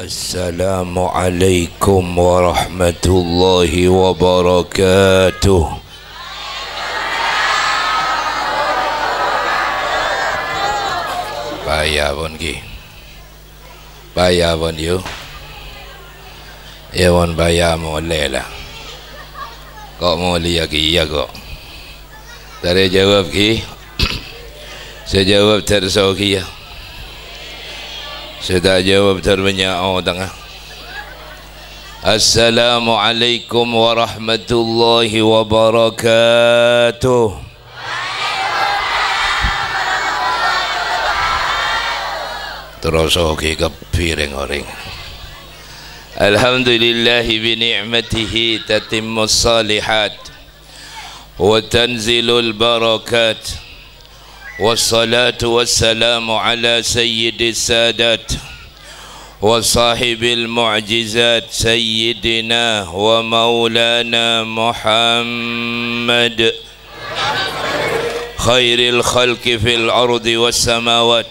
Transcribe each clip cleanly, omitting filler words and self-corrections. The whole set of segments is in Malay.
Assalamualaikum warahmatullahi wabarakatuh. Bayar pun ki, bayar pun you, ya pun bayar boleh lah. Kau mau lihat ki ya kok. Tadi jawab ki, saya jawab tersau ki ya. Saya tak jawab terbanyak tengah. Assalamualaikum warahmatullahi wabarakatuh. Terus oke kepiring orang. Alhamdulillahi bi ni'matihi tatimmus salihat wa tanzilul barakat. Wassalatu wassalamu ala sayyidis sadat wa sahibil mu'jizat sayyidina wa maulana Muhammad khairil khalqi fil ardi was samawat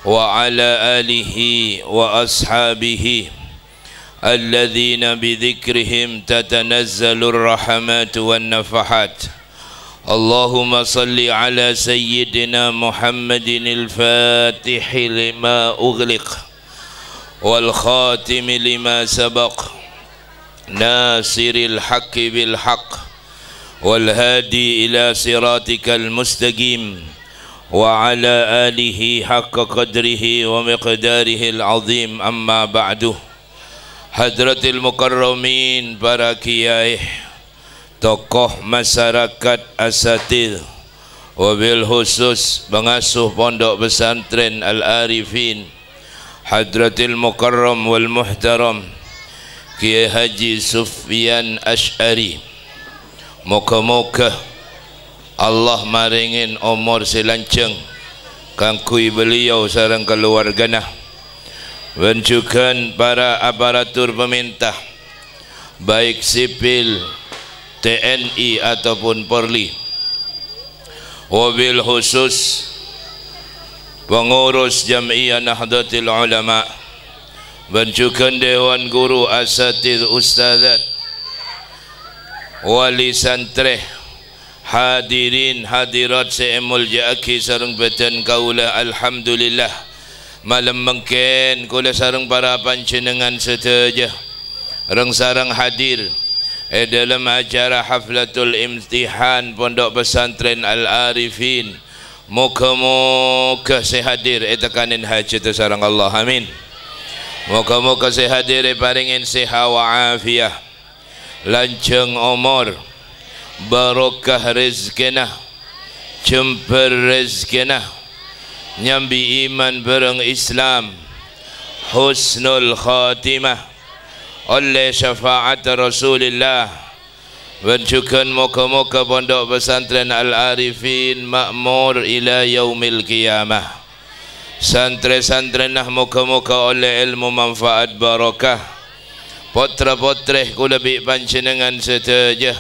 wa ala alihi wa ashabihi alladhina bidhikrihim tatanazzalur rahmatu wan nafahat. Allahumma salli ala sayyidina Muhammadin al-fatih lima ughliq wal khatim lima sabaq nasiril haqqi bil haqq wal hadi ila siratikal mustaqim wa ala alihi haqqa qadrihi wa miqdarihi al-azim. Amma ba'du. Hadratil mukarramin, para kiai, tokoh masyarakat asatidz, wabil khusus pengasuh pondok pesantren Al-Arifin, Hadratil Mukarram wal Muhtaram Kiai Haji Sufyan Asy'ari, moga-moga Allah maringin umur silanceng kangkui beliau sareng keluargana, dan para aparatur pemerintah baik sipil, TNI ataupun Polri, wabil khusus pengurus Jam'iyah Nahdlatul Ulama, dan juga Dewan Guru Asatidz Ustazat, wali santri, hadirin hadirat seemul jaki sareng beten kaula. Alhamdulillah malam mengken kula sareng para panjenengan sedaja reng sareng hadir dalam acara haflatul imtihan pondok pesantren Al-Arifin. Moga-moga saya hadir tekanin hajat sareng Allah, amin. Moga-moga saya hadir paringin sehat wa afiah, lanceng umur, barokah rezekina, jember rezekina, nyambi iman bareng Islam, husnul khatimah oleh syafaat Rasulullah. Dan juga moga-moga pondok pesantren Al-Arifin makmur ila yaumil qiyamah. Santri-santri nah moga-moga oleh ilmu manfaat barakah. Potra-potreh kula bi panjenengan sedaja,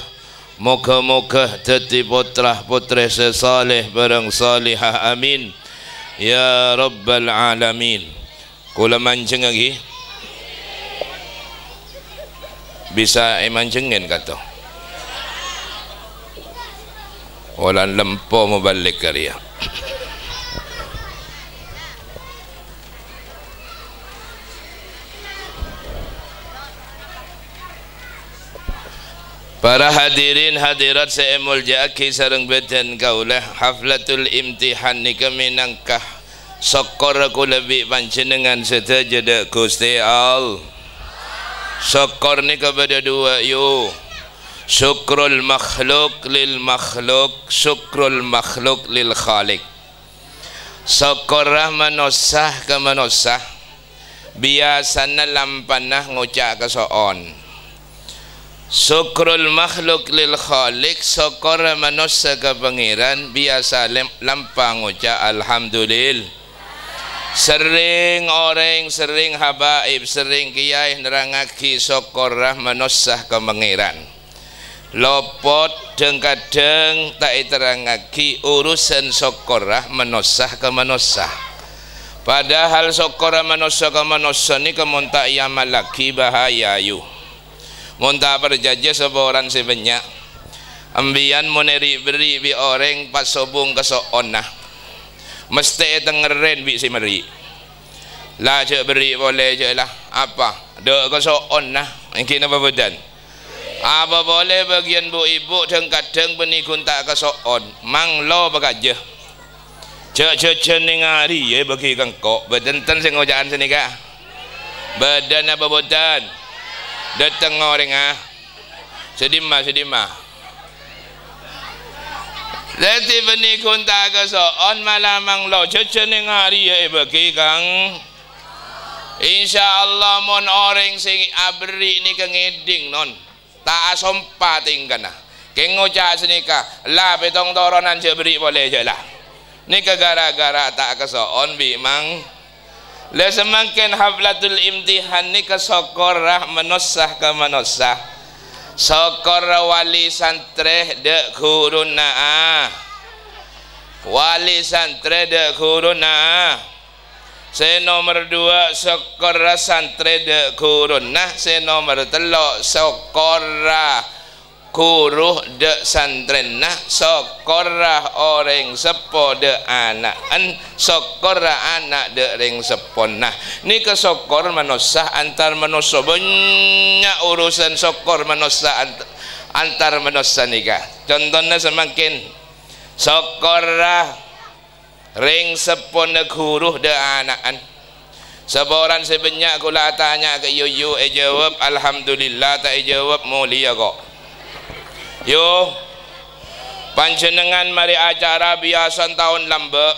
moga-moga dadi potrah-potreh sesaleh bareng salihah, amin ya rabbal alamin. Kula mancing lagi bisa mancingin kata walan lempo mau balik karya. Para hadirin hadirat seemul jaki sareng beten kaulah, haflatul imtihan nika minangkah syukur kula bi panjenengan sedaja dak Gusti Allah. Syukur ni kepada dua yuk, syukrul makhluk lil makhluk, syukrul makhluk lil khalik. Syukurlah manusia ke manusia biasanya lampanah ngucap kesoon. Syukrul makhluk lil khalik, syukur manusia ke pangeran biasa lampang ngucap alhamdulillah. Sering orang, sering habaib, sering kiai nerangaki syukurlah manusia ke pangeran. Lopot deng kadang tak terangaki urusan syukurlah manusia ke manusia. Padahal sokora manusia ke manusia ni kemuntak yang malaki bahaya yu. Muntak berjajah seborang sebanyak. Ambian moneri beri bi orang pas sobung ke soonah. Mesti tengeren bi si meri. Lah cek beri boleh je lah. Apa? Dek ke soonah. Mungkin apa bedan? Apa boleh bagian bu ibu kadang penikun tak ke soon. Mang lo bagajah. Cek ni ngari ya bagi kangkok bedenten sing ngojaan sini kah badan apa bodan datang orang sedima lati beni kunta ke soon malamang lo cek ni ngari ya bagi kang insyaallah mon orang sing abri ni kengeding non tak asompa tingkana keng ngojak sini kah lah betong toronan cek beri boleh je lah. Ni gara-gara tak kesoon bi mang le semakin haflatul imtihan ni kesokorah menosah ke menosah sokor wali santre de kuruna wali santre de kuruna se nomor 2 sokor santre de kuruna se nomor 3 sokor kuruh de santrenah sokorah orang sepo de anak sokorah anak de ring seponah ni ke sokor manusia antar manusia banyak urusan sokor manusia antar manusia nikah contohnya semakin sokorah ring sepon de kuruh de anak seborang sebanyak kula tanya ke yuyu jawab alhamdulillah tak jawab mulia kok. Yo panjenengan mari acara biasa tahun lambe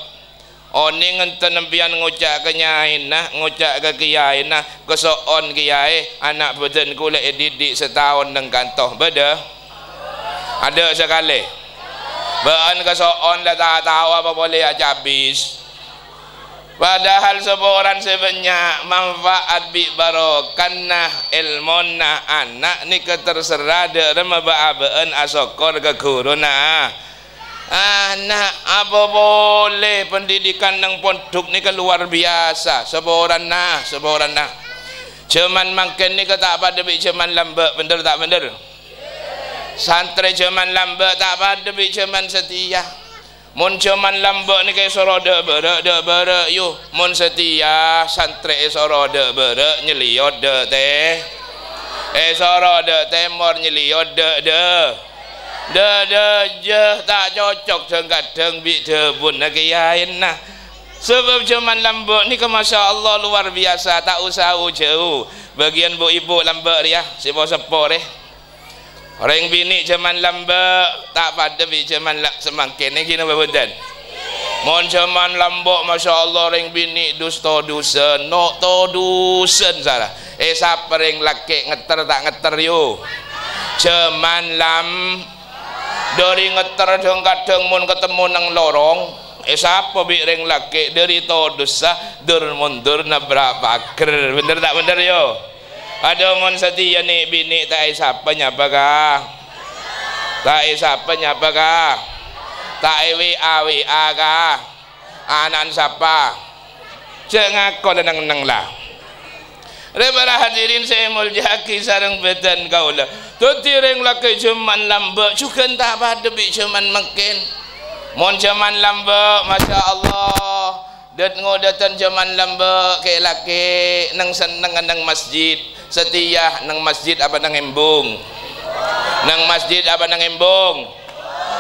oni ngenten nempian ngucak ke nyai nah ngucak ke kiai nah kesoon kiai anak beden kule didik setahun neng kantoh beda ada sekali bean kesoon dah tahu apa boleh aja habis padahal seborang sebanyak manfaat bi barokannah ilmunah anak ni keterserah de remabaan asokor ke kuruna anak apa boleh pendidikan nang pondok ni luar biasa seborang nah cuman makin ni tak pada bi cuman lambat bener tak bener santri cuman lambat tak pada bi cuman setia mun cuman lambak ni kaya soro dek berek yuk mun setia santri soro dek berek nyeliot dek teh soro dek temor nyeliot dek je tak cocok kadang bi debun nak kiain nah sebab cuman lambak ni ke masya Allah luar biasa tak usah jauh bagian bu ibu lambak dia sepo deh orang bini cuman lambak tak pada bi cuman semakin ni kena bebedan mon cuman lambak masya Allah orang bini dusta dusen no to dusen salah siapa ring laki ngeter tak ngeter yo cuman dari ngeter kadang mon ketemu nang lorong siapa bi ring laki dari to dosa dur mundur nabrak bakar bener tak bener yo ada mon setia ni bini tak siapa nyapa kah tak siapa nyapa kah tak WA kah anak siapa cek ngakon nang lah rebara hadirin saya muljaki sareng bedan kaulah tu tireng laki cuman lambak juga tak pada bi cuman makin mon cuman lambak masya Allah dat ngodatan cuman lambak ke laki nang seneng nang masjid setia nang masjid apa nang embung nang masjid apa nang embung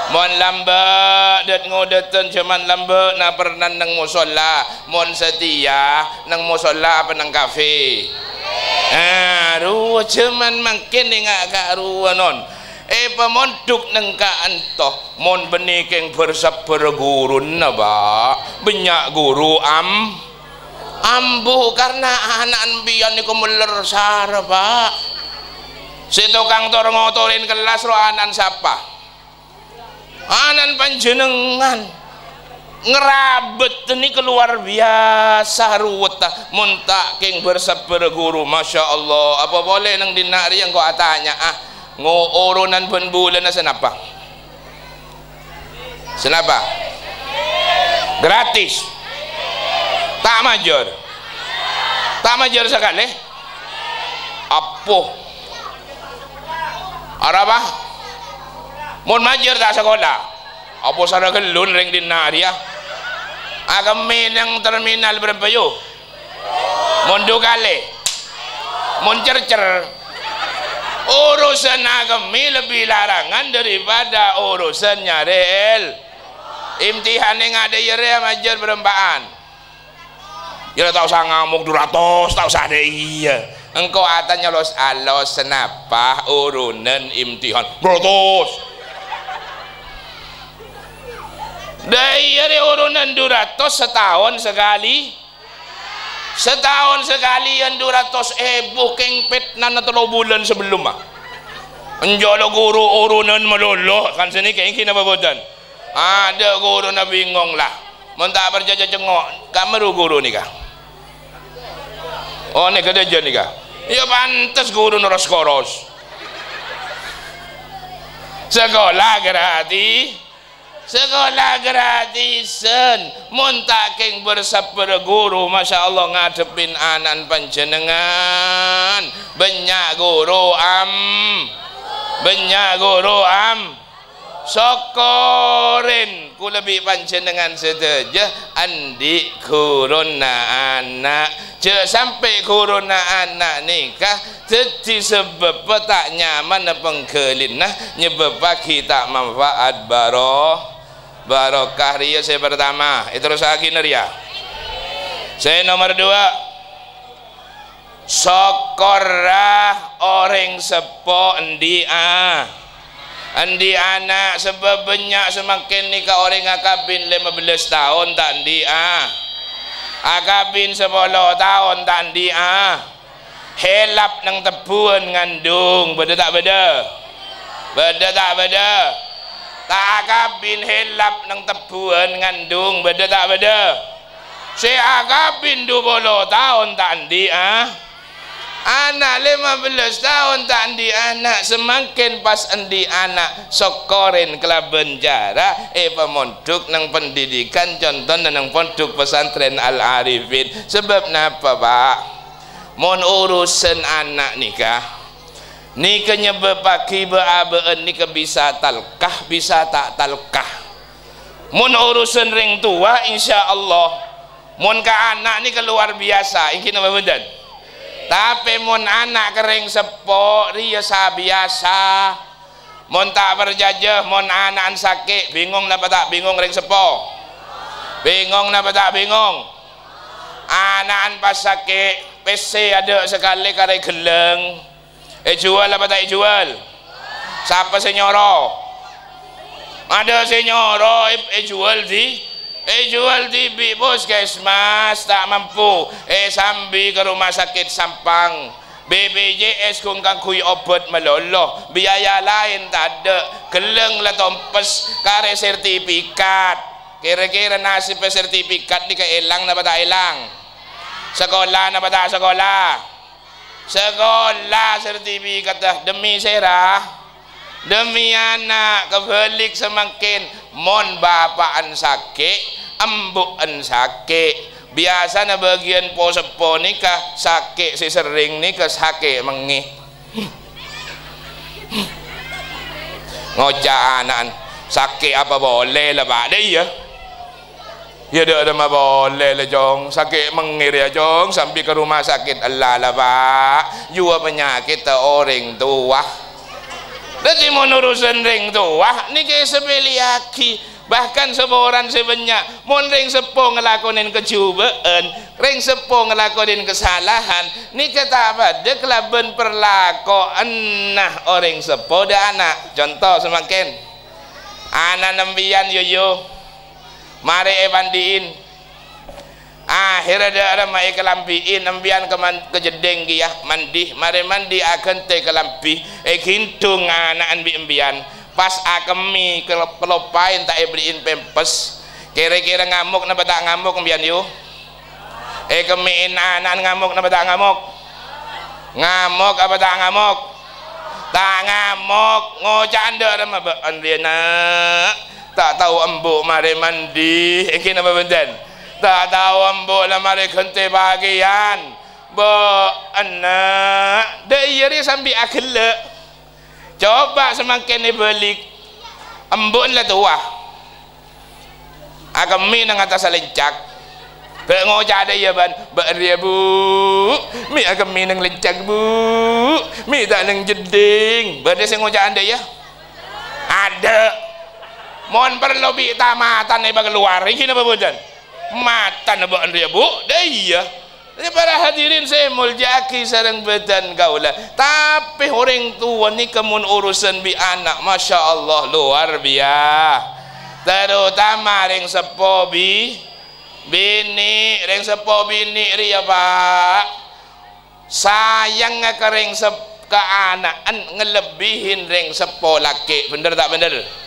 mon lambak dat ngodatan cuman lambak na pernah nang musola mon setia nang musola apa nang kafe ruwa cuman makin ngak ka ruwa non pemonduk nang ka antoh mon benikeng bersabar guru naba banyak guru ambu karena anak ambian niku meler sara pak si tukang tor ngotorin kelas ro anan siapa anan panjenengan ngerabet ini keluar biasa ruwet muntak king bersabar guru masya Allah apa boleh nang dinari yang kau tanya ngourunan pun bulan na senapa gratis Tak majur. Tak majur sekali. Apa? Apa? Mun majur tak sekolah. Apa sana gelun ring dina dia. Agami yang terminal berapa yo? Mun kali. Mun cercer. Urusan agami lebih larangan daripada urusannya real. Imtihan yang ada ya majur berempaan. Ya tak usah ngamuk 200, tak usah ada iya. Engkau atanya los alos senapa urunan imtihan 200. Dari urunan 200 setahun sekali. Setahun sekali yang 200 booking petnan atau bulan sebelum menjolo guru urunan melolo kan sini kayak ini apa bodan ada guru na bingung lah mentak berjaja cengok kamu guru nih kah oh nih kada nih kah ya pantas guru noros koros sekolah gratis. Sekolah gratisan muntaking bersapara guru Masya Allah ngadepin anan panjenengan banyak guru sokorin ku lebih panjenengan sedaja andi kuruna anak je sampai kuruna anak nikah jadi sebab tak nyaman penggelin nyebab kita manfaat barokah ria saya pertama itu terus lagi ria saya nomor 2 sokorah orang sepo endi anak sebab banyak semakin nikah orang akabin 15 tahun tak endi akabin 10 tahun tak endi helap nang tebuan ngandung beda tak beda tak beda tak akabin helap nang tebuan ngandung beda tak beda si akabin 20 tahun tak endi anak 15 tahun tak endi anak semakin pas endi anak sokorin kelaben jara pemondok nang pendidikan contoh nang pondok pesantren Al Arifin sebab napa Pak mon urusan anak nikah nikah nyebab pagi beabeen nikah bisa talkah bisa tak talkah mon urusan ring tua insya Allah mon ke anak ni luar biasa ini apa bedan tapi mon anak kering sepo riasa biasa mon tak berjajah mon anak sakit bingung napa tak bingung ring sepo bingung napa tak bingung anak pas sakit PC ada sekali kare geleng jual apa tak jual siapa senyoro ada senyoro jual di bos guys mas tak mampu sambil ke rumah sakit Sampang BPJS kung kang kuy obat melolo biaya lain tak ada geleng lah tompes kare sertifikat kira-kira nasib sertifikat ni kailang na ba tak ilang sekolah na ba tak sekolah sertifikat dah demi serah demi anak kebalik semakin mon bapaan sakit embukan sakit biasa na bagian po sepo nikah sakit si sering nikah sakit mengi ngocah anak sakit apa boleh lah Pak deh ya ya ada mah boleh lah jong sakit mengir ya jong sampai ke rumah sakit Allah lah Pak jua penyakit orang tua jadi menurusan ring tua ni kayak sebeliaki bahkan seboran sebanyak mon ring sepo ngelakonin kecubaan ring sepo ngelakonin kesalahan ni kata apa dia kelaban perlakuan nah orang sepo dia anak contoh semakin anak nembian yoyo mari evandiin akhirnya ada mai kelampiin nembian ke jedeng ya mandi mari mandi akan te kelampi kintung anak embian pas akemi kelopain tak beliin pempes kira-kira ngamuk napa tak ngamuk embian yu kemiin anak ngamuk napa tak ngamuk apa tak ngamuk ngocak anda ada mah tak tahu embuk mari mandi ini apa benden Tak tahu ambok lah mari kente bagian. Anak dia sambil akhlak. Coba semakin ni balik. Ambok lah tua. Kami nang atas lencak. Ngocak ada ya ban. Dia bu. Mi kami nang lencak bu. Mi tak nang jeding. Berarti saya ngocak anda ya. Ada. Mohon perlu bi tamatan ni bagi luar. Ini apa bukan? Matan apa anda ya bu? Dia. Jadi para hadirin saya muljaki sareng badan kaulah. Tapi orang tua ni kemun urusan bi anak, masya Allah luar biasa. Terutama ring sepo bini, ring sepo bini ria pak. Sayang ke ring ke anak ngelebihin ring sepo laki. Bener tak bener?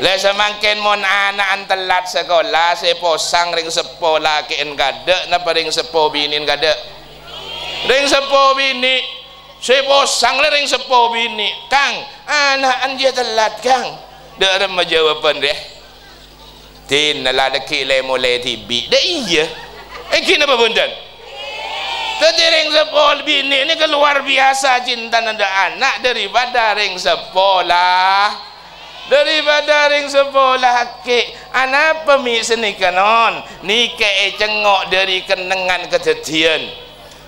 Le semakin mon anak telat sekolah saya posang ring sepo laki en gade napa ring sepo bini en gade. Ring sepo bini saya posang le ring sepo bini. Kang, anak dia telat kang. Dak ada jawaban dia. Tin lah deki le mulai tibi. Dak iya. Kenapa bundan? Tadi ring sepo bini ini keluar biasa cinta nanda anak daripada ring sekolah. Daripada ring sekolah ke anak pemis ni kanon ni ke cengok dari kenangan kejadian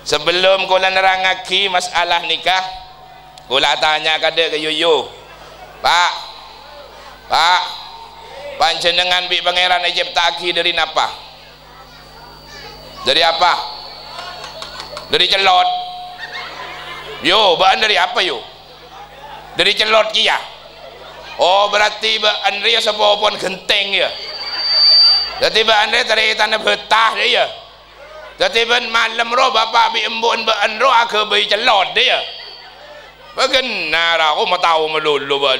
sebelum kula nerangaki masalah nikah kula tanya kadek ke Yuyu pak panjenengan bi pangeran Egypt taki dari napa dari apa dari celot yo bahan dari apa yo dari celot kia. Oh berarti Mbak Andre sepopon genteng ya. Jadi Mbak Andre dari tanah betah dia ya. Jadi ben malam roh bapak bi embun Mbak Andre aku beli celot dia. Bagaimana aku mau tahu melulu ban.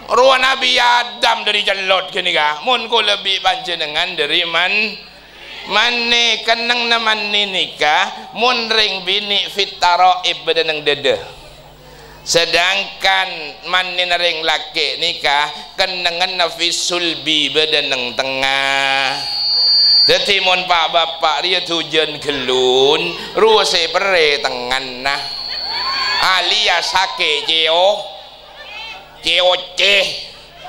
Ruang Nabi Adam dari celot kini kah. Mun ku lebih panjenengan dari mane kenang naman nikah. Mun ring bini fitaro ibadah nang dede. Sedangkan manin ring laki nikah kenangan nafisul bi badanang tengah. Jadi mon pak bapak dia tujuan gelun ruase pere tengan nah alias sake ceo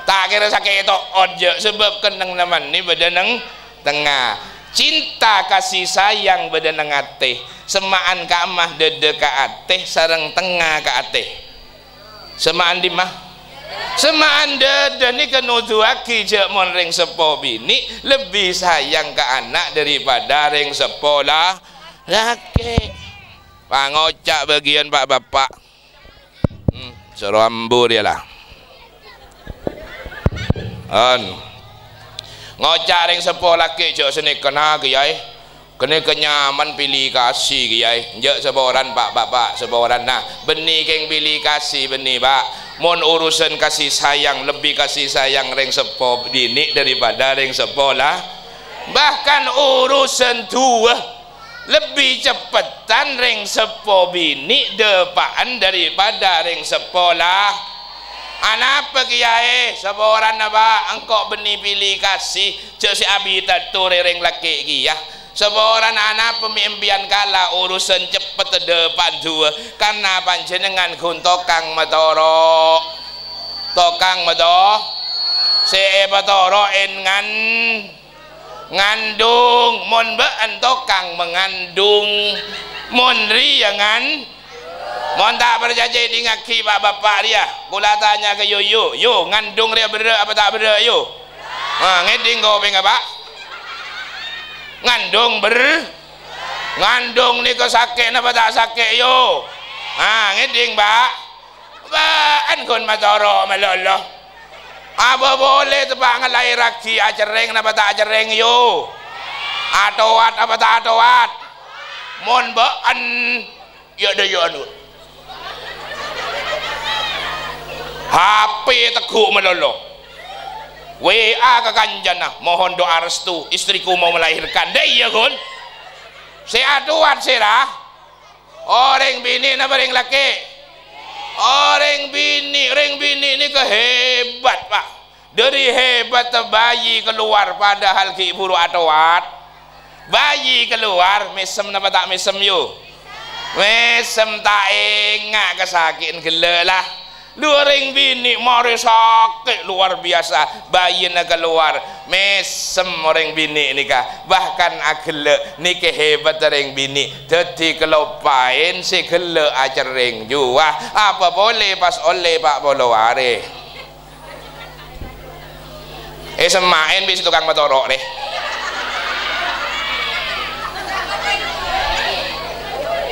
tak kira sake itu ojo sebab kenang naman ni badanang tengah. Cinta kasih sayang badanang ate semaan ka amah dede ka ate sareng tengah ka ate. Semaan di mah semaan dede ni kenuduaki je mon ring sepo bini lebih sayang ke anak daripada ring sepo lah laki. Pangocak bagian pak bapak suruh ambu dia lah ngocak ring sepo laki je sini kena kiai kena kenyaman pilih kasih kiai je seboran pak bapak seboran nah benih keng pilih kasih benih pak mon urusan kasih sayang lebih kasih sayang ring sepo dini daripada ring sepo lah bahkan urusan tua lebih cepetan ring sepo bini depan daripada ring sepo lah. Anapa kiai seboran apa engkau benih pilih kasih cek si abi tatu ring laki kiai seboran anak pemimpian kala urusan cepet depan dua karena panjenengan kun tokang matoro seeba toro engan ngandung mon baan tokang mengandung mon riangan mon tak berjanji di ngaki pak bapak dia kula tanya ke yo ngandung dia bener apa tak bener yo ngeding kau pengen pak ngandung ngandung ni kau sakit napa tak sakit yo ngeding pak kon matoro melolo apa boleh tepak ngelai raki acereng napa tak acereng yo atoat apa tak atoat mon baan ya ada yo anu HP teguk melolo WA ke kanjana mohon doa restu istriku mau melahirkan deh iya kon saya atuat serah orang bini napa ring laki orang bini ini kehebat pak dari hebat bayi keluar padahal ki buru atawat bayi keluar mesem napa tak mesem yo mesem tak ingat kesakitan gila lah luaring bini mari sakit luar biasa bayi nak keluar mesem orang bini nikah bahkan agele nikah hebat orang bini dadi kelopain si gele acereng jua apa boleh pas oleh pak boloware semain bis tukang motorok deh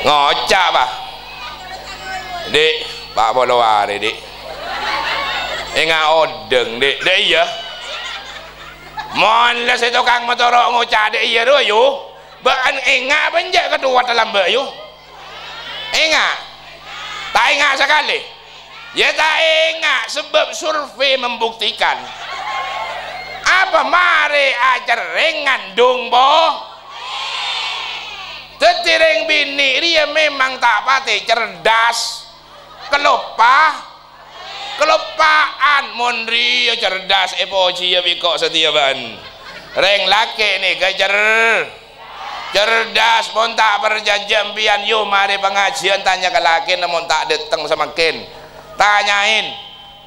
ngocak pak dek pak boloware dek enggak odeng dek iya mon lah si tukang motorok ngocak dek iya doh yuk bahkan enggak benjak kedua dalam bayu enggak tak enggak sekali ya tak enggak sebab survei membuktikan apa mari ajar ngandung boh tetireng bini dia memang tak pati cerdas kelopaan monri cerdas epoji ya biko setiaban reng laki nih kejar cerdas mon tak perjanjian pian yo mari pengajian tanya ke laki namun tak datang semakin tanyain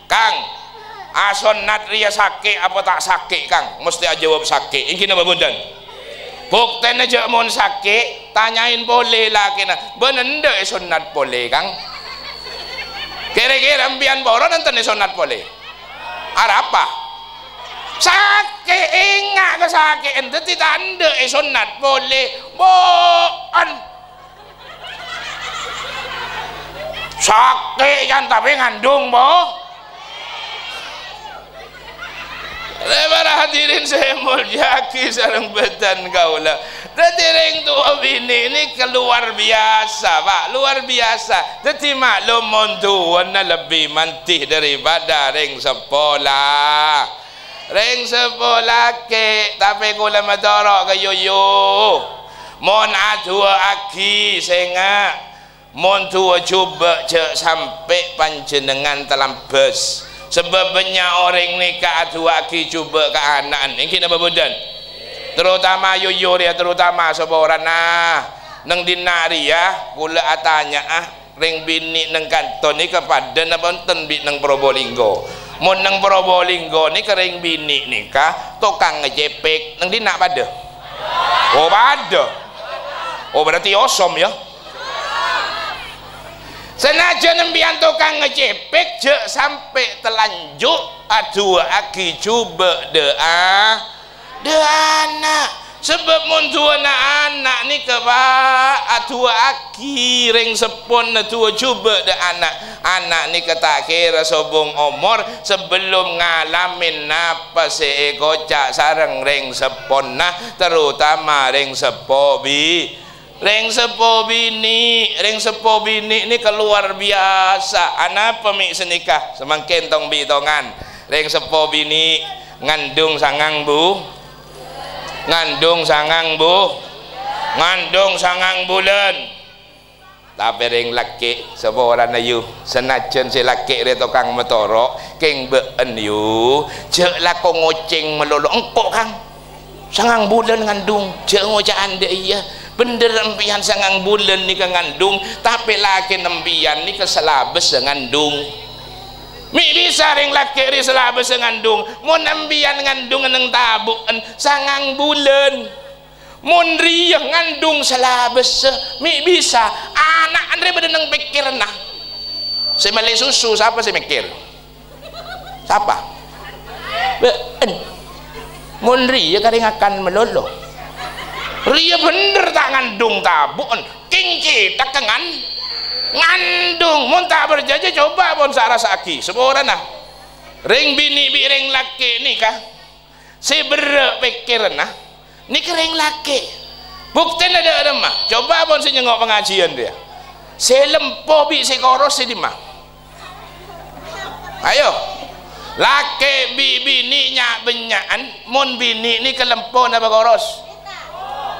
Kang ason natria sakit apa tak sakit Kang mesti aja jawab sakit ini apa bundan bukten aja mon sakit tanyain boleh lagi nah bener sunat boleh Kang kira-kira ambian boron nanti sunat boleh apa sakit ingat ke sakit ente tidak anda sunat boleh boan sakit kan tapi ngandung boh para hadirin saya mulyaki sareng betan kaula detireng tua bini ini keluar biasa pak luar biasa dadi maklum montuan lebih mantih daripada ring sepolah ke tapi kula madorok ke yoyo mon adua aki senga mon tua coba cek sampai panjenengan dalam bus sebab banyak orang nikah dua ki coba ke anak ini apa bundan terutama yoyo dia terutama seorang neng dinari ya kula atanya ring bini neng kanton ni kepada nabonten bi neng Probolinggo mun neng Probolinggo ni kering bini nikah tukang ngejepek neng dinak pada oh pada oh berarti osom ya senajan nembian tukang ngecepek je sampai telanjut aduh aki coba doa anak sebab muntua anak ni keba aduh aki ring sepon aduh coba de anak ni kata kira sobong umur sebelum ngalamin apa seekocak sareng ring sepon nah terutama ring sepobi ring sepo bini ini keluar biasa anak pemik senikah semakin tong bitongan ring sepo bini ngandung sangang bulan tapi ring laki seorang ayu senajan si laki dia tukang motorok keng been yu cek lako ngoceng melolo engkok Kang sangang bulan ngandung cek ngocaan dia iya bener empian sangang bulan ni ngandung tapi laki nempian ni keselabes ngandung mi bisa ring laki ri selabes ngandung mun empian ngandung neng tabuan sangang bulan mun riya ngandung selabes mi bisa anak andre bedeneng pikir nah semale susu siapa sih mikir siapa mun riya karing akan melolo ria bener tak ngandung tabun kinci tak ngandung mun tak berjaja coba pun sarasa aki seorang nah ring bini bi ring laki nikah si berek pikir nah ni ring laki bukti ada mah coba pun si nyengok pengajian dia si lempo bi si koros si dimah ayo laki bini nyak benyaan mun bini ni kelempo napa koros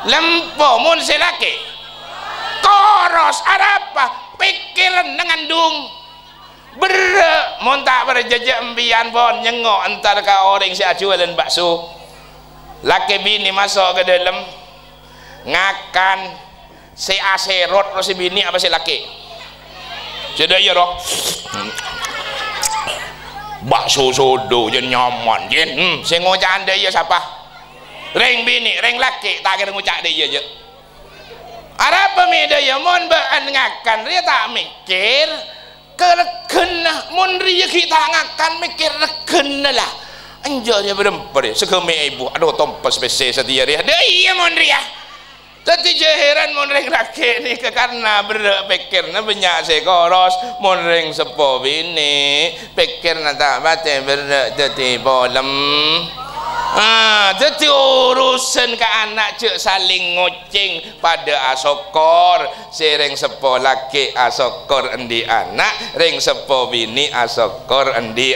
lempo mun si laki koros ada apa pikiran ngandung mun tak berjejak embian pun nyengok entar ka orang si jualan bakso. Laki bini masuk ke dalam ngakan si aserot lo si bini apa si laki. Jadi ya roh. Bakso sodo je nyaman je. Si ngocak anda ya siapa? Reng bini, reng laki tak kira ngocak dia je. Ada pemida ya mun ngakan dia tak mikir kereken lah. Mun dia kita ngakan mikir reken lah. Anjir dia berempar dia segeme ibu aduh tompas spesies setia dia iya mon dia tapi heran mon reng laki ni karena berpikirnya banyak sekoros mon reng sepo bini pikirnya tak batin jadi bolem jadi urusan ke anak cek saling ngoceng pada asokor si reng sepo laki asokor endi anak reng sepo bini asokor endi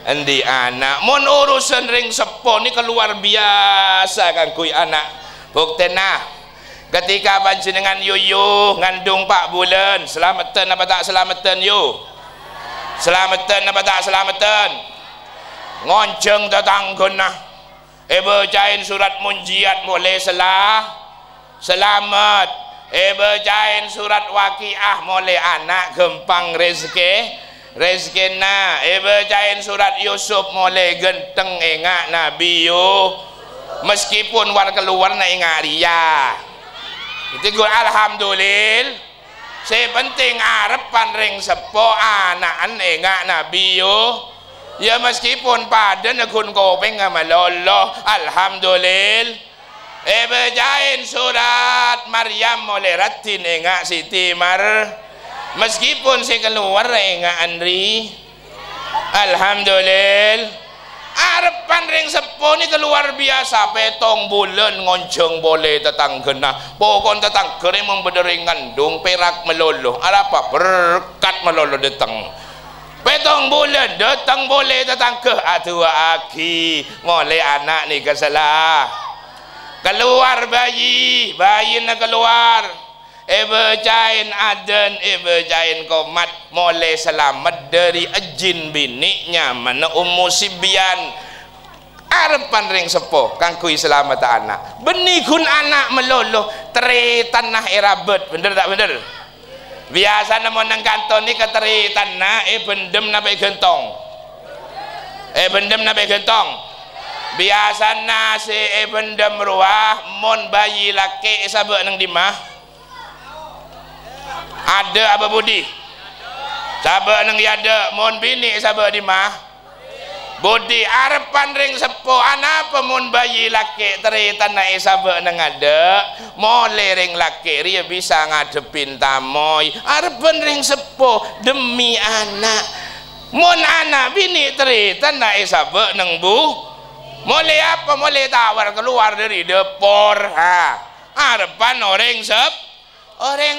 endi anak mon urusan ring sepo ni keluar biasa kan kui anak bukti nah ketika panjenengan yuyu ngandung 4 bulan selamatan apa tak selamatan yu selamatan apa tak selamatan ngonceng tetangga nah bacain surat munjiat boleh selamat bacain surat waqiah boleh anak gempang rezeki rezekina bacain surat Yusuf mulai genteng ingat Nabi meskipun war keluar na ingat dia itu gue alhamdulillah sepenting harapan ring sepo anak ingat Nabi ya meskipun pada nakun kopeng malolo alhamdulillah bacain surat Maryam mulai ratin ingat Siti meskipun saya keluar ingat Andri alhamdulillah harapan ring sepo ni keluar biasa petong bulan ngonceng boleh tetangga pokok tetangga yang memberdering ngandung perak meloloh apa berkat meloloh datang petong bulan datang boleh tetangga atua aki mulai anak ni kesalah keluar bayi nak keluar bacain adan bacain komat mulai selamat dari jin biniknya mana Sibian harapan ring sepo kangkui selamat anak benikun anak meloloh teri tanah erabet bener tak bener biasa namun nang kanton ni keteri tanah bendem nabe gentong bendem nabe gentong biasa nasi bendem ruah mon bayi laki sabak nang dimah ada apa budi sabak nang ada mon bini sabak di mah budi harapan ring sepo anak pemun bayi laki teri tanah sabak nang ada mulai ring laki dia bisa ngadepin tamoy harapan ring sepo demi anak mon anak bini teri tanah sabak nang bu mulai apa mulai tawar keluar dari depor harapan orang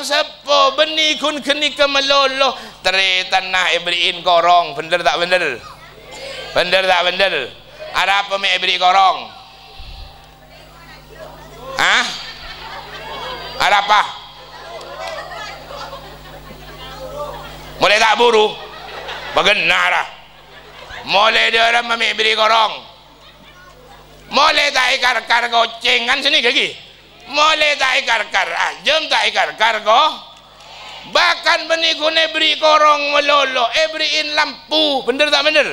sepo benikun keni kemeloloh teri tanah ibriin korong bener tak bener bener tak bener ada apa me ibri korong ada apa mulai tak buru bagaimana mulai dia orang me ibri korong mulai tak ikar goceng kan sini gigi mulai tak ikar jam tak ikar go bahkan benikun beri korong melolo beriin lampu bener tak bener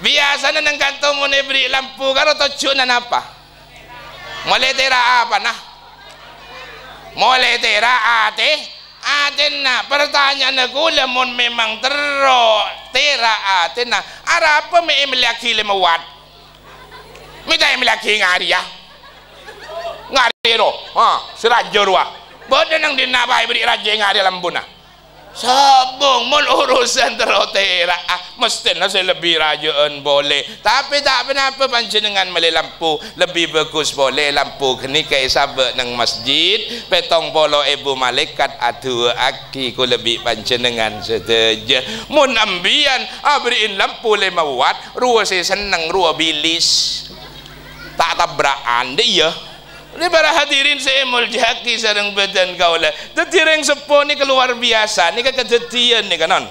biasanya nang kantong mau beri lampu kalau tujuan apa mulai tera apa nah mulai tera atena pertanyaan aku lemon memang tera atena ada apa me melaki lemawat minta melaki ngari ya ngari no seraja ruah bodoh nang dinabai beri raja ngari lambuna sabung mon urusan terotera mestilah saya lebih rajaan boleh tapi tak kenapa panjenengan meli lampu lebih bagus boleh lampu kini kayak sabak nang masjid petong polo ibu malaikat adu aki ku lebih panjenengan setuju mon ambian beriin lampu 5 watt ruah saya senang ruah bilis tak tabrakan dia ini para hadirin saya muljaki sareng badan kaulah. Dadi reng sepo ni keluar biasa ni kejadian ni kanon.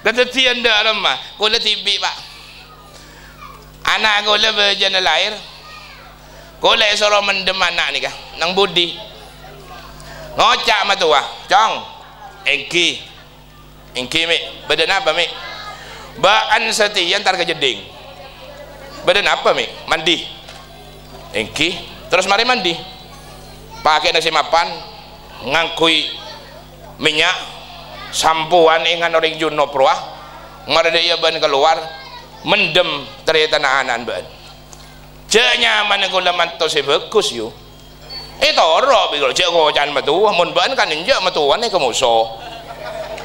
kata tian dak lemah kula tibik pak anak kula berjana lahir kula suruh mendem anak ni kah nang budi ngocak matua cong engki mi badan apa mi baan setian tar kejeding badan apa mi mandi engki terus mari mandi pakai nasi mapan ngangkui minyak sampuan ingan orang juno proah ngarade ia ban keluar mendem ternyata anak ban cek nyaman kula mantos bagus yo rok bigol cek gocan matuah mun ban kan injak matuan ni kamu so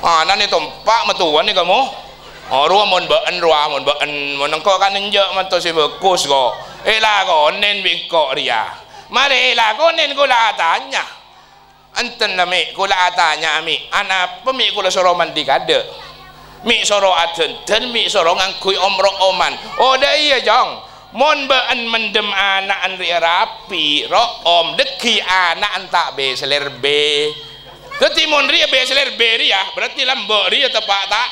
anak ni tompak matuan ni kamu ruah mun ban mun engkau kan injak mantos bagus kok lah konen bingkok ria mari lah konen kula tanya enten lah mi kula tanya mi anak pemi kula suruh mandi kada mi suruh aden dan mi suruh ngangkui omrok oman oh dah iya jong mon baan mendem anak anri rapi ro om deki anak antak be seler be teti mon ria be seler be ria berarti lambok ria tepak tak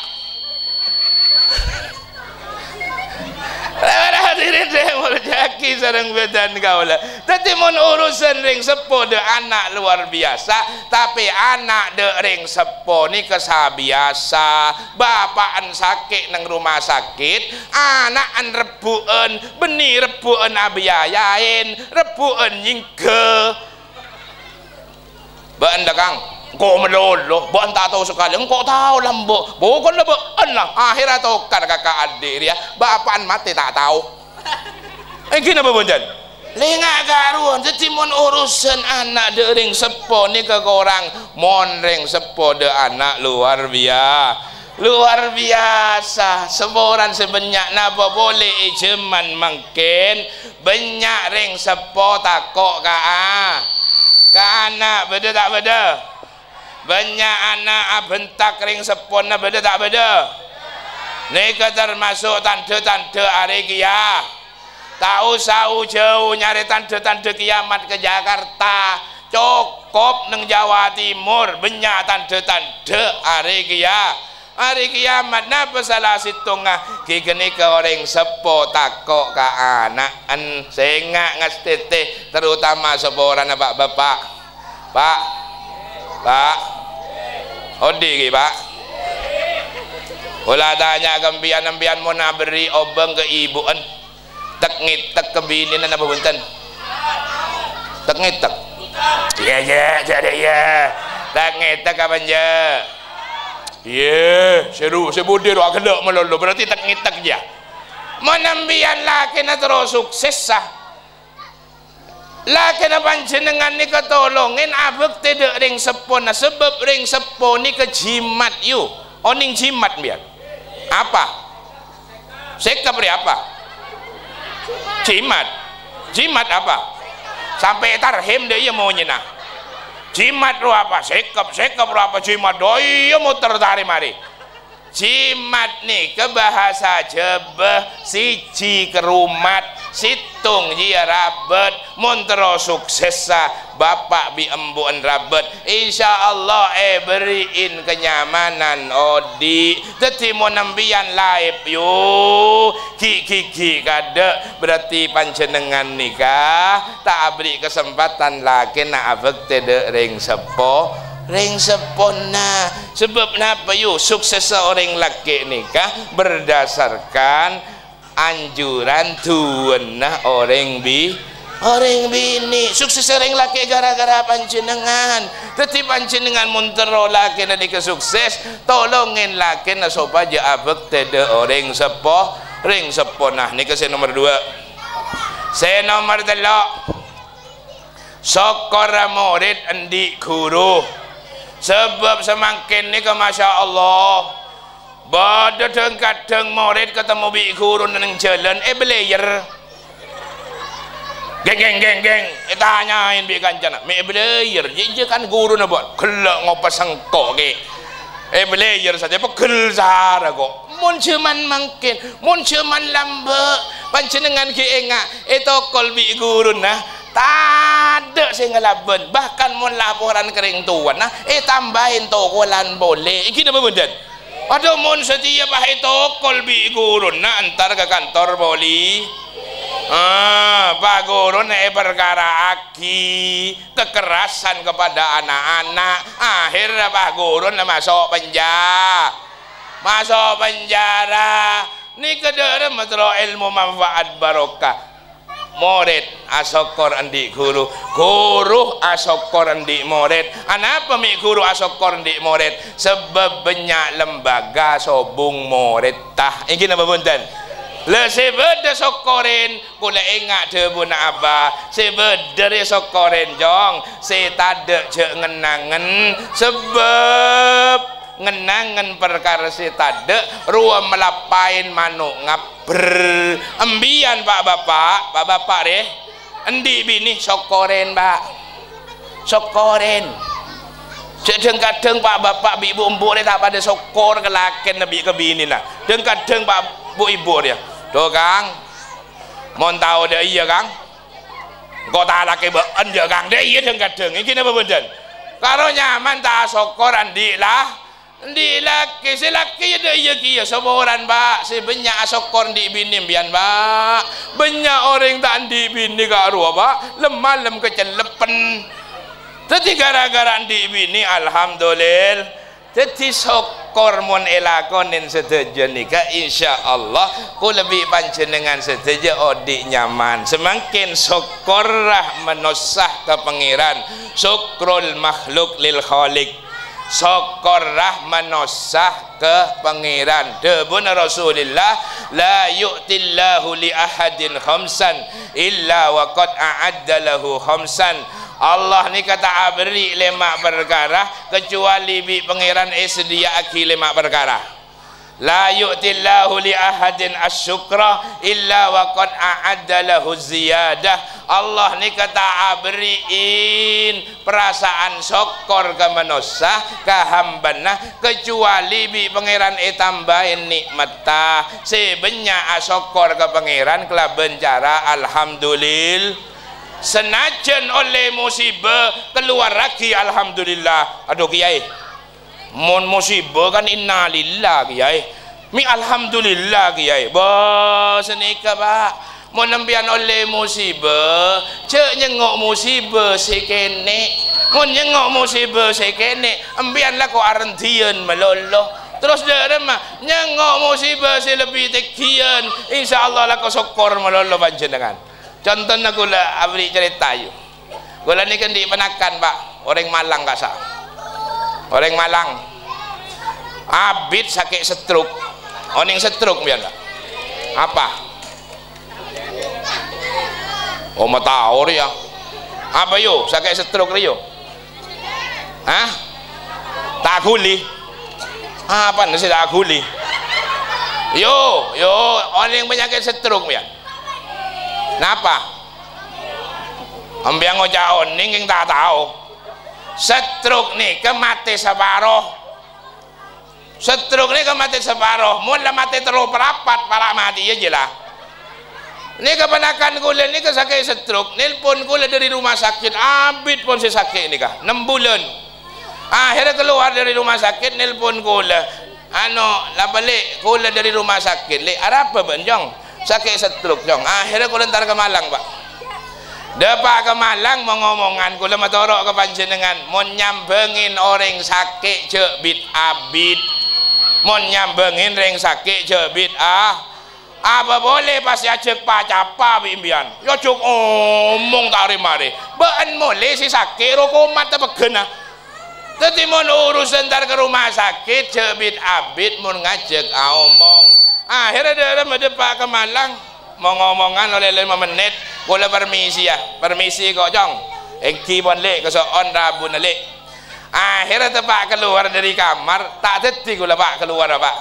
hadirin saya merjaki sareng bedan kaula tadi mun urusan ring sepo de anak luar biasa tapi anak de ring sepo ni kesabiasa bapaan sakit nang rumah sakit anak an rebuan beni rebuan abiyayain rebuan nyingke baan dakang kau melolo bukan tak tahu sekali engkau tahu lambok bukan lebih lah akhirnya tahu kan kakak adik dia bapaan mati tak tahu gini apa bunjan lengak karuan jadi mon urusan anak dering sepo ni ke korang mon ring sepo de anak luar biasa seboran sebanyak napa boleh ijeman mungkin banyak ring sepo takok ka anak beda tak beda banyak anak bentak ring sepona beda tak beda nika termasuk tanda-tanda hari kia tahu jauh nyari tanda-tanda kiamat ke Jakarta cukup neng Jawa Timur banyak tanda-tanda hari kiamat napa salah situngah kigeni ke orang sepo takok ke anak an sengak ngastete terutama seboran bapak Odi Pak ulah tanya kembian-embian mau beri obeng ke ibuan tek ngitek ke bini apa bunten tek ngitek iya jadi ya tek ngitek apa aja iya seru sebudi doa kedok melulu berarti tek ngitek aja menambian laki na terus sukses sah laki na panjenengan ni ketolongin abek tidak ring sepon sebab ring sepon ni kejimat yu oning jimat biar apa sekap beri apa jimat apa sampai tarhim dia mau nyena jimat ru apa sekap ru apa jimat doi mau tertarik mari jimat nih ke bahasa jebeh siji kerumat situng jia rabet montero suksesa bapak bi embuan rabet insyaallah beriin kenyamanan odi teti mau nembian laib yu ki kada berarti panjenengan nikah tak beri kesempatan laki na abek tede ring sepo sepona sebab napa yuk sukses seorang laki nikah berdasarkan anjuran tuanah orang bini sukses seorang laki gara-gara panjenengan tetapi panjenengan muntero laki na nikah sukses tolongin laki na supaya abek tede orang sepo ring sepona nikah saya nomor 2 saya nomor 3 sokor murid endi guru sebab semakin ni ke Masya Allah kadang murid ketemu bi guru nang jalan belayer geng tanyain bi kancan belayer je kan guru na buat kelak ngopas sengkok ke belayer saja pegel sara kok mun cuman mungkin mun cuman lambe panjenengan ki enga tokol bi guru nah tak saya ngelaben bahkan mau laporan kering tuan tambahin tokolan boleh ini apa bundan Aduh mun setia pakai tokol bi gurun nak antar ke kantor poli. Pak guru nek perkara aki kekerasan kepada anak-anak, akhirnya Pak guru masuk penjara. Masuk penjara. Ni kedere metro ilmu manfaat barokah. Murid asokor andi guru, guru asokor andi murid. Anapa mi guru asokor andi murid? Sebab banyak lembaga sobung murid tah. Iki napa punten? Le sebeda sokorin kula ingat debun abah sebeda sokorin jong se tade je ngenangen sebab ngenangen perkara se tade ruam melapain manuk ngaber embian pak bapak deh endi bini sokorin pak sokorin kadang pak bapak ibu umbu dia tak pada sokor kelaken nabi ke bini lah kadang pak bu ibu dia tuh Kang mau tahu dia iya Kang kok tak laki beun ya Kang dia iya kadang ini apa bener kalau nyaman tak sokoran di laki si laki dia iya kia sebulan pak si banyak sokor di bini bian pak banyak orang tak di bini kak ruah pak lemah kecelepen jadi gara-gara di bini alhamdulillah jadi sokor mon elakonin setuju nikah insyaallah ku lebih panjenengan setuju odik nyaman semakin sokorlah menosah ke pangeran syukrul makhluk lil khaliq sokorlah menosah ke pangeran debun Rasulullah la yu'tillahu li ahadin khamsan illa wa qad a'adda lahu khamsan. Allah ni kata beri 5 perkara kecuali bi pangeran sedia aki 5 perkara. La yu'tillahu li ahadin asyukra illa wa qad a'adda lahu ziyadah. Allah ni kata beriin perasaan syukur ke manusia ke hambana kecuali bi pangeran tambahin nikmatah sebanyak syukur ke pangeran kelaben cara alhamdulillah. Senajan oleh musibah keluar lagi alhamdulillah. Aduh kiai mon musibah kan innalillah kiai mi alhamdulillah kiai bos senika pak mon nembian oleh musibah cek nyengok musibah sekene mon nyengok musibah sekene embian lah kok arentian meloloh terus dia mah nyengok musibah selebih tekian insyaallah lah kok syukur meloloh panjenengan. Contohnya gula abri cerita yuk. Gula ni kan dipenakan pak orang Malang kasa. Orang Malang abid sakit stroke. Oning stroke biar tak? Apa? Oh mataur ya. Apa yo sakit stroke yo? Hah? Tak guli. Apa nasi tak guli? Yo orang penyakit stroke biar. Kenapa? Ambiang ngojaon ning tak tahu. Stroke ni kemati separuh. Stroke ni kemati separuh. Mula mati terlalu perapat para mati ya jelah. Ni kepenakan gula ni ke sakit stroke. Nelpon gula dari rumah sakit. Abid pun si sakit ni kah 6 bulan. Akhirnya keluar dari rumah sakit nelpon gula. Lah balik gula dari rumah sakit. Lek apa benjong? Sakit stroke jong. Akhirnya aku lentar ke Malang pak. Depak ke Malang mau ngomongan kula matorok ke panjenengan mau nyambengin orang sakit cek bid abid mau nyambengin orang sakit cek bid apa boleh pas ajak pacapa bimbian ya cuk omong tak mari bean boleh si sakit rokomat apa kena jadi mau urus ntar ke rumah sakit cek bid abid mau ngajak omong. Akhirnya dia mendepak ke Malang mau ngomongan oleh 5 menit boleh permisi ya permisi kok jong engki pun lek kesoon rabun lek akhirnya tepak keluar dari kamar tak teti gula pak keluar pak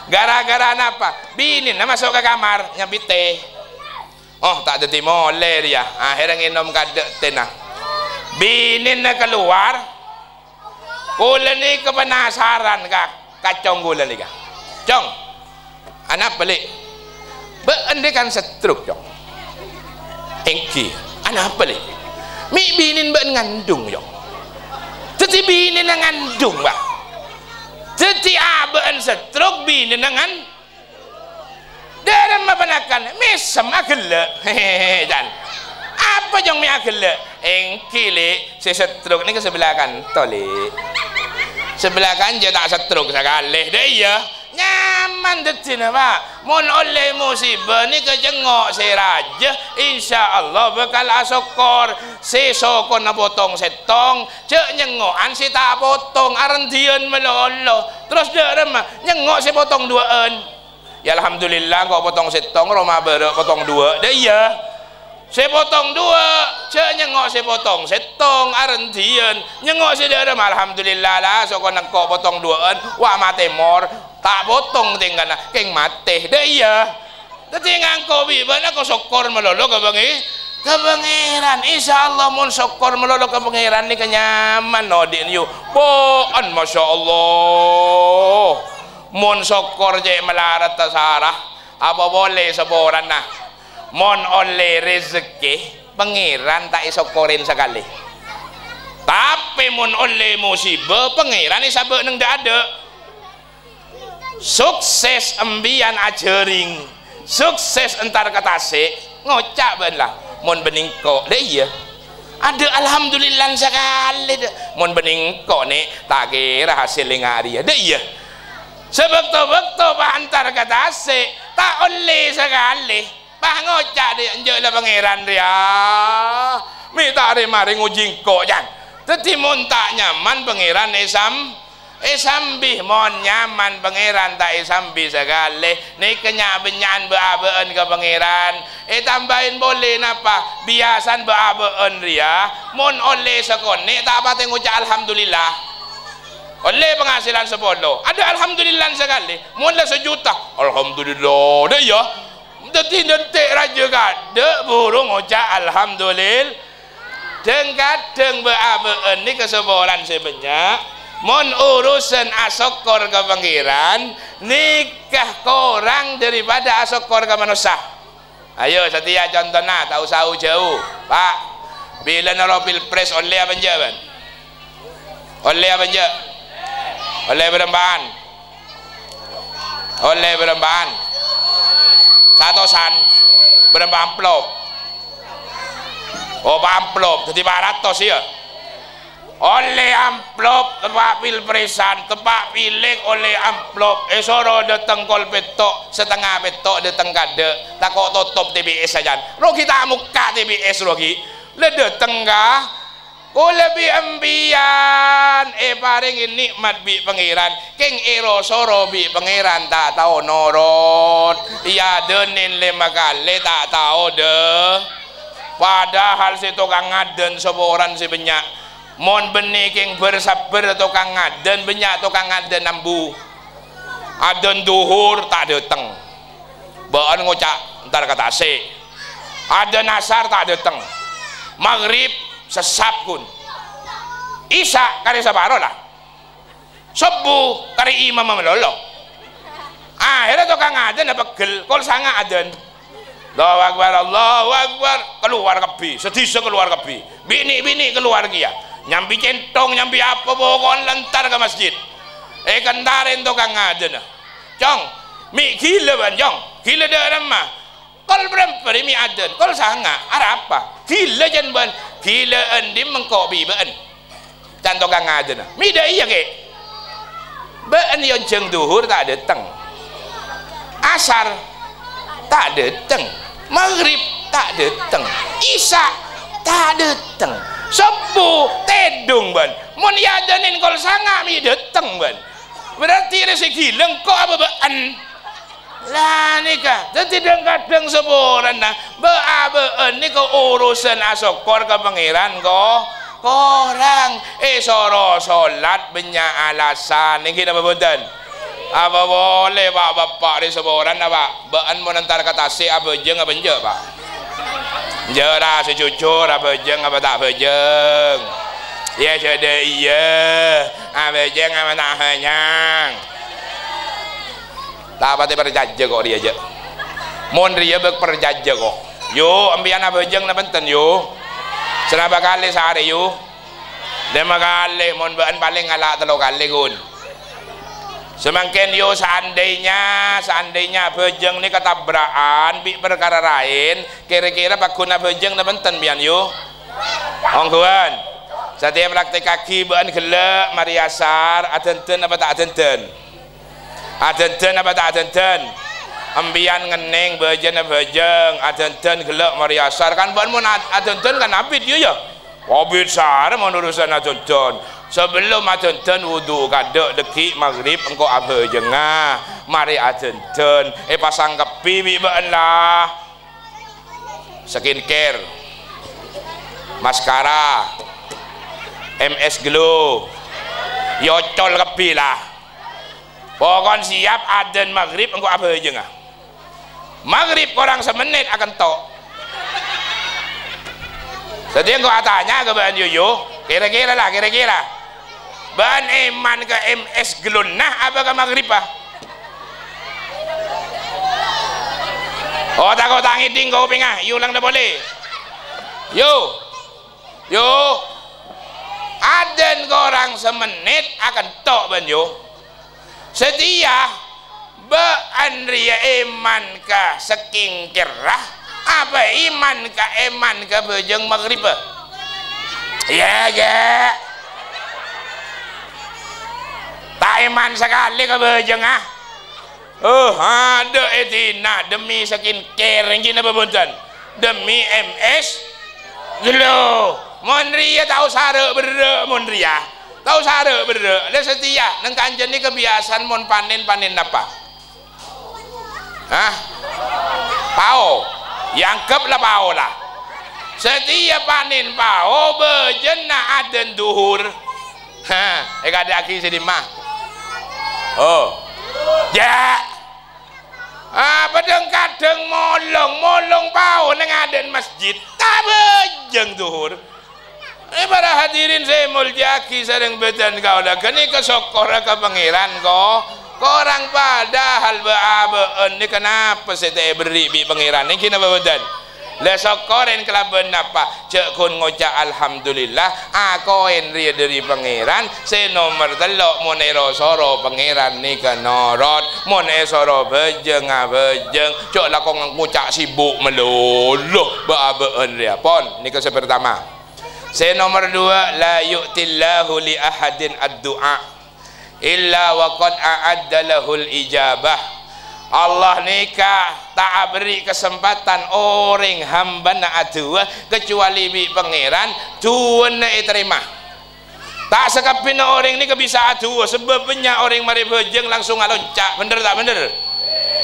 gara-gara apa bini masuk ke kamar nyabit teh oh tak teti moleh dia akhirnya nginom kadek tenah bini keluar gula ni kepenasaran kak kacong gula ni kak jong anak balik beandekan stroke jong engki anak balik mi binin ben ngandung jong jadi binin ngandung pak jadi aben stroke dengan dalam mabanakan mesem agele dan apa yang mi agele engkile si setruk ni ke sebelah kan tole sebelah kan je tak setruk sekali deh ya nyaman detin pak mun oleh musibah ni kejengok si raja insyaallah bakal asokor si sokor na potong setong cek nyengokan si tak potong arendian melolo terus dia remah nyengok si potong duaan ya alhamdulillah kok potong setong Roma berek potong dua deh ya saya potong dua cek nyengok saya potong setong arendian nyengok saya dia alhamdulillah lah so kau nak kok potong duaan wah mate mor tak potong tinggal nak keng mate deh iya tapi ngangko bibana kau sokor melolo ke bangi ke pangeran insyaallah mun sokor melolo ke pangeran ni kenyaman no di you boan masya Allah mun sokor je melarat tasarah apa boleh seboran nah mon oleh rezeki pangeran tak isokorin sekali tapi mon oleh musibah pangeran isabek neng dak ada sukses embian ajering sukses entar katase ngocak ben lah mon beningko deh iya ada alhamdulillah sekali mon beningko nih tak kira hasil ngari deh iya sebekto-bekto antar katase tak oleh sekali bah ngocak dia enjek lah pangeran dia minta hari mari ngujingkok jan teti mun tak nyaman pangeran esambi mon nyaman pangeran tak esambi sekali ni kenyak benyan beabeen ke pangeran tambahin boleh napa biasan beabeen dia mun oleh sekone tak pateng ngucap alhamdulillah oleh penghasilan 10 ada alhamdulillah sekali mun lah 1 juta alhamdulillah deh ya tadi dentik raja kada burung ucap alhamdulillah kadang beabeen ni keseboran sebanyak mon urusan asokor ke pangeran nikah korang daripada asokor ke manusia ayo setia contohnya tak usah jauh pak bila naro pilpres oleh apa je ban oleh apa je oleh berembaan satosan berapa amplop oh amplop jadi 400 ya oleh amplop tempat pilpresan tempat pilih oleh amplop soro datang kol petok setengah petok datang kade tak kok tutup TBS saja lo kita muka TBS lagi le datang kah oh lebih ambian paring nikmat bi pangeran keng ero soro bi pangeran tak tahu norot iya denin 5 kali tak tahu deh padahal si tukang ngaden seboran si banyak mon benih keng bersabar tukang ngaden banyak tukang ngaden nambu aden duhur tak dateng bahan ngocak ntar kata se aden asar tak dateng maghrib sesap kun isya kari sabaro lah subuh kari imam melolo akhirnya tukang aden apa gel kol sanga aden Allahu Akbar keluar kebi sedisa keluar kebi bini keluar kia nyambi centong nyambi apa pokoknya lentar ke masjid kentarin tukang aden cong mi gila ban cong gila dah mah kol berapa mi aden kol sanga ada apa gila jan ban gila endi mengkok bi ben dan tukang aden mi dah iya ke ben yon jeng duhur tak datang asar tak datang maghrib tak datang isya tak datang subuh tedung ban mun yadenin kol sanga mi datang ban berarti rezeki lengkok apa ben lah nikah jadi kadang seboran nah beabeen ni ko urusan asokor ke pangeran ko korang soro solat banyak alasan ni kita bebutan apa boleh pak bapak di seboran apa bean menentar kata si apa jeng apa je pak jera secucur apa jeng apa tak bejeng ya jadi iya apa jeng apa tak hanyang tak pati perjaja kok dia aja mon dia berperjaja kok yo ambian apa jeng na benten yo senapa kali sehari yo 5 kali mon bean paling ngalak 3 kali kun Semakin yo seandainya bejeng ni ketabrakan bi perkara lain, kira-kira pakuna bejeng na benten bian yo. Ongguan. Setiap praktek kaki beun gelek mari asar, adenten apa tak adenten? Adenten apa tak adenten? Ambian ngening bejeng na bejeng, adenten gelek mari asar kan beun mun adenten kan abid yo ya. Abid sar mun urusan adenten. Sebelum adenten wudu kadek dekik maghrib engkau apa jengah mari adenten pasang kepi bibeun lah skincare maskara MS Glow yocol kepi lah pokon siap aden maghrib engkau apa jengah maghrib kurang semenit akan tok jadi engkau tanya ke Mbak Yuyu kira-kira lah kira-kira ban iman ke MS Glow nah apa ke maghribah oh takut tangi tinggal pingah yulang dah boleh yo aden korang semenit akan tok ban yo setia bean ria iman ke sekingkirah apa iman ke bejeng maghribah ya tak iman sekali ke bejeng ada etina demi skincare yang kena berbuntan demi MS Glow monria tahu sare berde monria tahu sare berde le setia nang kanjen ni kebiasaan mon panen apa pao yang kep lah pao lah setia panen pao bejen na aden duhur ada aki sedimah ya kadang molong pau neng aden masjid tak bejeng zuhur para hadirin saya muljaki sering beten kau dah kini kesokor ke pangeran korang padahal beabeun ni kenapa saya beri bi pangeran ni kena beten le sokoren kelaben apa cek kun ngocak alhamdulillah akoen ria dari pangeran se nomor telok mon soro pangeran ni kenorot mon soro bejeng cek lah kong ngucak sibuk meluluh baabeun ria pon ni ke pertama se nomor dua la yu'tillahu li ahadin ad-du'a illa wa qad a'adda lahul ijabah Allah nikah tak beri kesempatan orang hamba nak adua kecuali bi pangeran tuan nak terima tak sekapin orang ni bisa adua sebabnya orang mari bejeng langsung loncat bener tak bener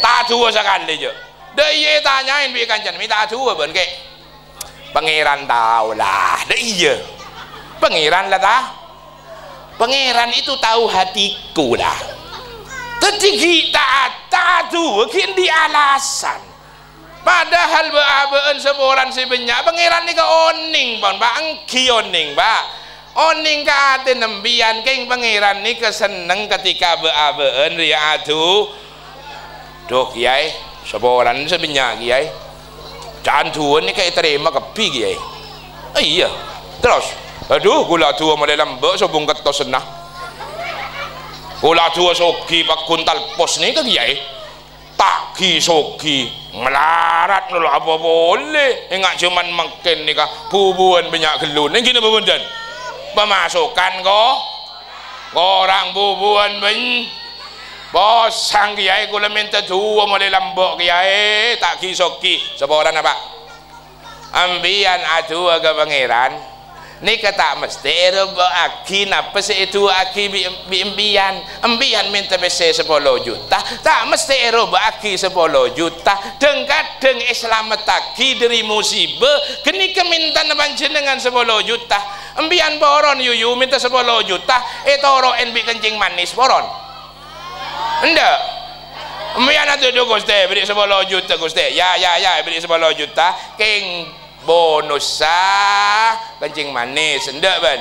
tak adua sekali je dah iya tanyain bi kancan minta adua ben ke pangeran tahu lah dah iya pangeran lah tak pangeran itu tahu hatiku lah tetapi tak tu kin di alasan padahal beabeun seboran sebanyak pangeran ni ke oning pon ba angki oning ba oning ka ate nembian keng pangeran ni keseneng ketika beabeun ria adu doh kiai seboran sebanyak kiai cantuan ni kayak terima kepi kiai iya terus aduh gula tua mulai lembek sobong ketos senah gula tua sogi pak kuntal pos ni ke kiai tak ki sogi melarat nolo apa boleh enggak cuman makin ni kah bubuan banyak gelun yang kena berbundan pemasukan orang bubuan bos sang kiai gula minta tua mulai lembok kiai tak ki sogi seboran apa ambian adua ke pangeran ni kata mesti robo aki napa se itu aki bi embian minta bese 10 juta tak mesti robo aki 10 juta deng Islam taki dari musibah kini keminta panjenengan 10 juta embian boron yuyu minta 10 juta toro enbi kencing manis boron ndak embian atuh Gusti beri 10 juta Gusti ya beri 10 juta keng bonus kencing manis ndak ban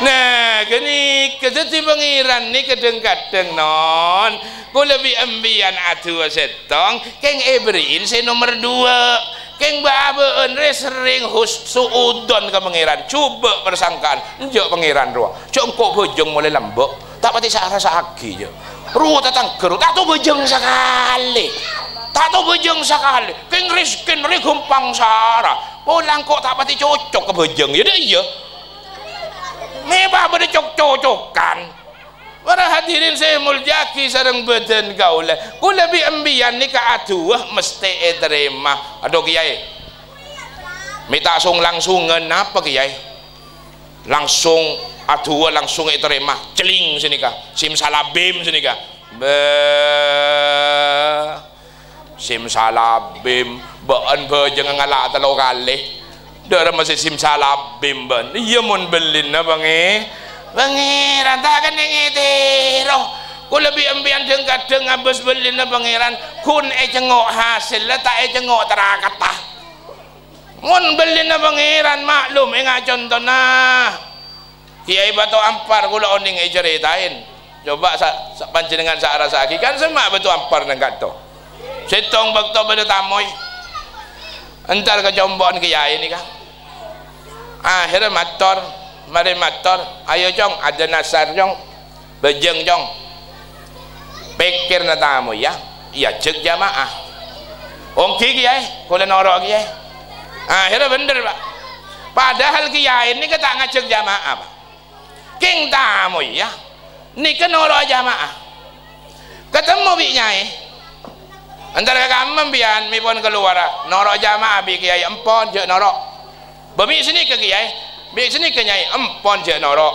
nah gini keseti pangeran ni kadang-kadang non ku lebih ambian atu setong keng beriin saya nomor 2 keng babeun re sering suudon ke pangeran coba persangkaan njok pangeran roh cok engko bojong mulai lembok tak pati sak rasa agi je ruh tatang geruk tak tahu bejeng sekali tak tahu bejeng sekali keng riskin ri gumpang sara pulang kok tak pati cocok ke bejeng ya dah iya mebah pada cocok-cocokan. Para hadirin saya muljaki sareng badan kaula. Kula bi ambian ni ka aduh mesti terima. Aduh kiai. Minta langsungan apa kiai? Langsung aduh langsung terima. Celing sini kah. Simsalabim sini kah. Simsalabim beun bejeng ngalak telo kali. Dara masih simsalabim ben. Iya mun belin na bangi. Pangeran takkan ngitiro kula bi ambian deng kadeng abis belina pangeran kun cengok hasil tak cengok terakata mun belina pangeran maklum ingat contohna Kiai Batu Ampar kula oning ceritain coba panjenengan sak rasaki kan semak Batu Ampar nang kato setong bakto pada tamoy entar kecombon kiai ini kan akhirnya mator mari mator ayo cong ada nasar cong bejeng cong pikir na tamu ya iya cek jamaah ongki kiai kula norok kiai akhirnya bener pak padahal kiai ini kita ngajak jamaah pak king tamu ya ini kan norok jamaah ketemu bi nyai antara kamu bian mi pun keluar norok jamaah bi kiai empon je norok bami sini ke kiai biar sini ke nyai empon je norok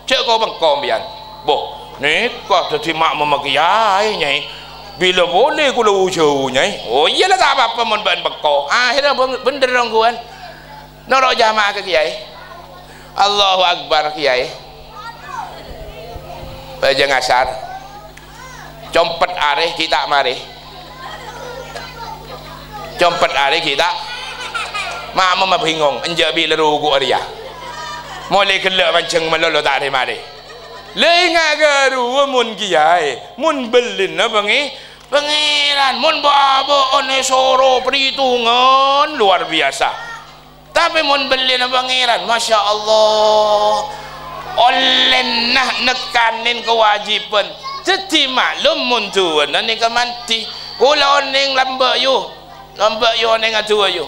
cek kau bengkong bian boh ni kau jadi mak memakiai nyai bila boleh kula ujau nyai oh iyalah tak apa-apa mun ban bengkong akhirnya bener dong kuan norok jamaah ke kiai Allahu Akbar kiai bajang asar compet areh kita mari compet areh kita mak mama bingung enjak bila rugu aria mulai kelak macam melolo tak ada mari lenga garu mun kiai mun belin na bangi pangeran mun babo one soro perhitungan luar biasa tapi mun belin na pangeran masya Allah oleh nah nekanin kewajiban jadi maklum mun tuan ni kemanti kula oning lambak yu oning atu yu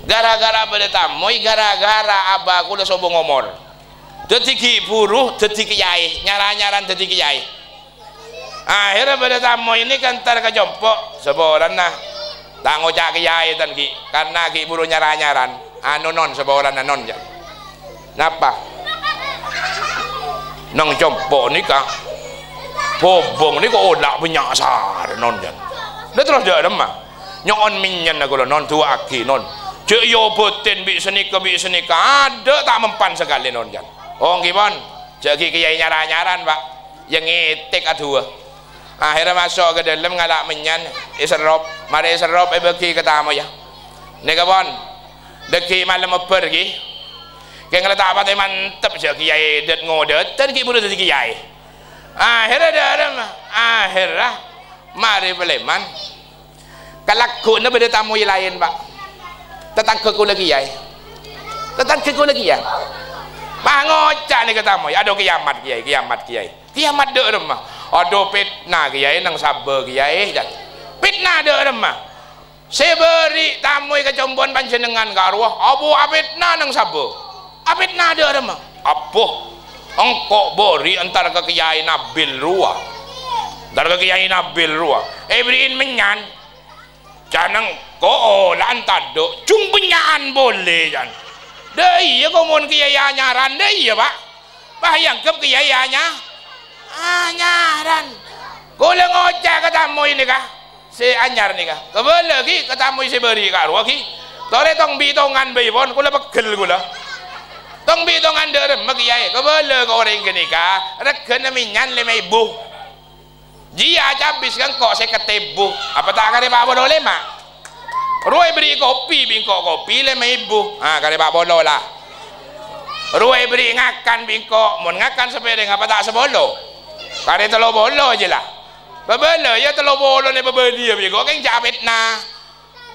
gara-gara pada tamoy gara-gara abah kula sombong ngomor detik buruh detik kiai nyaran detik kiai akhirnya pada tamoy ini kan tar kejompok seboran nah tak ngocak kiai dan ki karena ki buruh nyaran anu non seboran non jan napa nang jompok ni kah bobong ni kok odak penyasar non jan dia terus dia demah nyon minyan aku non tua aki non cek yo boten bi senika ada tak mempan sekali non jan oh gimana cek kiai nyaran pak yang ngetik aduh akhirnya masuk ke dalam ngalak menyan iserop mari iserop bagi ketamu ya ni kawan deki malam pergi keng letak apa mantep cek kiai det ngodet dan ki buruh dadi kiai akhirnya akhirnya mari beleman kalaku na beda tamu lain pak tetangga ku lagi ya tetangga ku lagi ya pak ngocak ni katamu ada kiamat dek remah ada fitnah kiai nang sabar kiai dan fitnah dek remah saya beri tamu kecombon panjenengan karuah abu fitnah nang sabar fitnah dek remah apa engkau beri antara ke kiai Nabil Ruah beriin menyan canang ko lantar do cung penyaan boleh kan dah iya komun kiai nyaran dah iya pak bayang ke kiai nyaran kau ngocak katamu ini kah si anyar ni kah kebal lagi katamu si beri karuah ki tore tong bitongan bayibon kula pegel kula tong bitongan derem kiai kebal kau orang gini kah regen minyan lima ibu jia habis kan kok saya ketebu apa tak kare Pak Bodo lema ruai beri kopi bingkok kopi lema ibu kare Pak Bodo lah ruai beri ngakan bingkok mun ngakan sepedeng apa tak sebolo kare telo bolo aja lah bebele ya telo bolo ne bebeli bingkok kan japit nah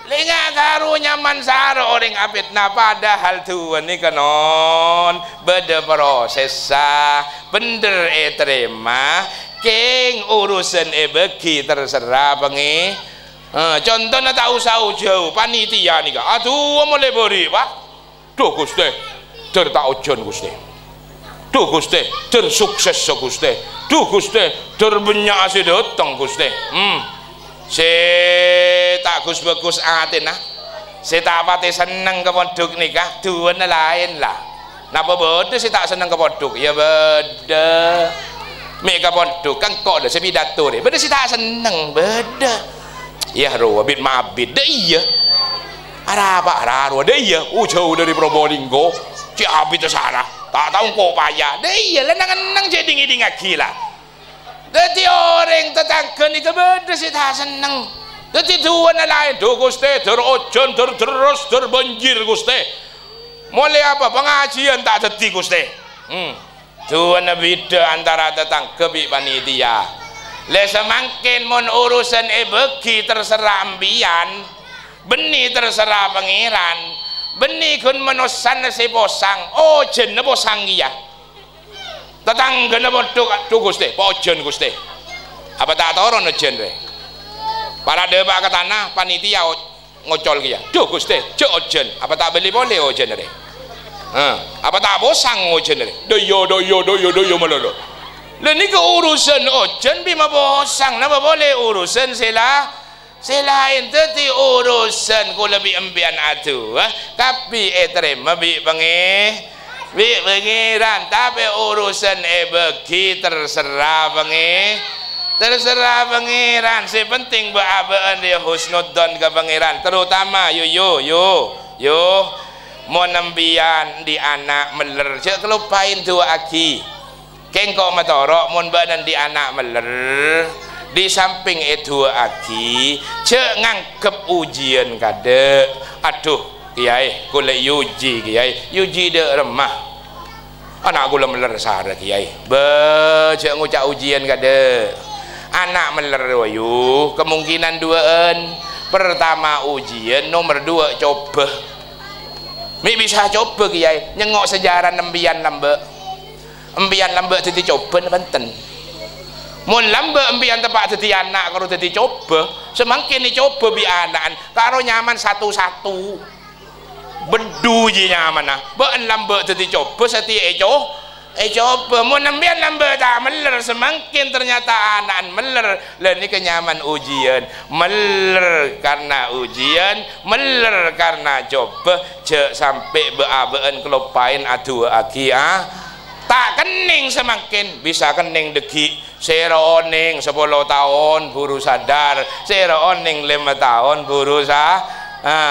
Lenga karu nyaman saro orang apit na padahal tuan ni kanon beda proses bener terima keng urusan beki terserah bengi contohnya tak usah jauh panitia ni ka aduh mulai beri pak duh Gusti der tak ujon Gusti duh Gusti der sukses Gusti duh Gusti der banyak si datang Gusti si tak bagus atin nah si tak pati seneng ke pondok nikah tuan lain lah napa beda si tak seneng ke pondok ya beda mek ke pondok kan kok dah si pidato ni beda si tak seneng beda ya roh abid mabid dah iya ada apa ada dah iya jauh dari Probolinggo si abid terserah tak tahu kok payah dah iya lenang-lenang jadi ngiding gila jadi orang tetangga ni kebeda si tak seneng jadi tuan lain tuh Gusti terojon terus terbanjir Gusti mulai apa pengajian tak jadi Gusti tuan beda antara tetangga bi panitia le semakin mon urusan beki terserah ambian benih terserah pangeran benih kun menusan si posang jen posang iya tetangga na bodoh tuh Gusti pojon Gusti apa tak toron jen re para debak ke tanah panitia ngocol kia tuh Gusti cek ojen apa tak beli boleh ojen re apa tak bosang ojen re doyo malolo le ni ke urusan ojen bima bosang napa boleh urusan selain teti urusan ku lebih embian atu tapi terima bi pengi pengiran tapi urusan beki terserah terserah pengiran si penting beabaan dia husnudzon ke pengiran terutama yo mau nembian di anak meler cek kelupain tua aki kengkok matorok mau badan di anak meler di samping itu aki cek ngangkep ujian kade aduh kiai kule yuji kiai yuji de remah anak gula meler sara kiai cek ngucap ujian kade anak meler wayu kemungkinan duaan pertama ujian nomor 2 coba mi bisa coba kiai nyengok sejarah nembian lambe tadi coba benten mun lambe embian tepak tadi anak kalau tadi coba semakin dicoba bi anak karo nyaman satu-satu bedu je nyaman nah ben lambe tadi coba seti coba mun nembian lambe tak meler semakin ternyata anak meler le ni kenyaman ujian meler karena ujian meler karena coba cek sampai beabaan kelupain adu aki tak kening semakin bisa kening deki sero oning 10 tahun buru sadar sero oning 5 tahun buru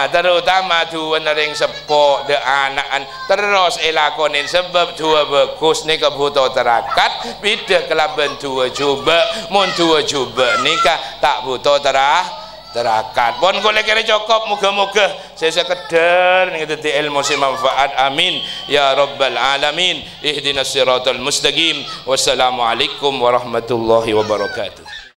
terutama tuan ring sepok de anakan terus elakonin sebab tua bagus ni kebutuh terakat bida kelaban tua coba mun tua coba nikah tak butuh terakat pun kalau kira cukup moga-moga saya sekedar ni kata ilmu si manfaat amin ya rabbal alamin ihdinas siratal mustaqim wassalamualaikum warahmatullahi wabarakatuh.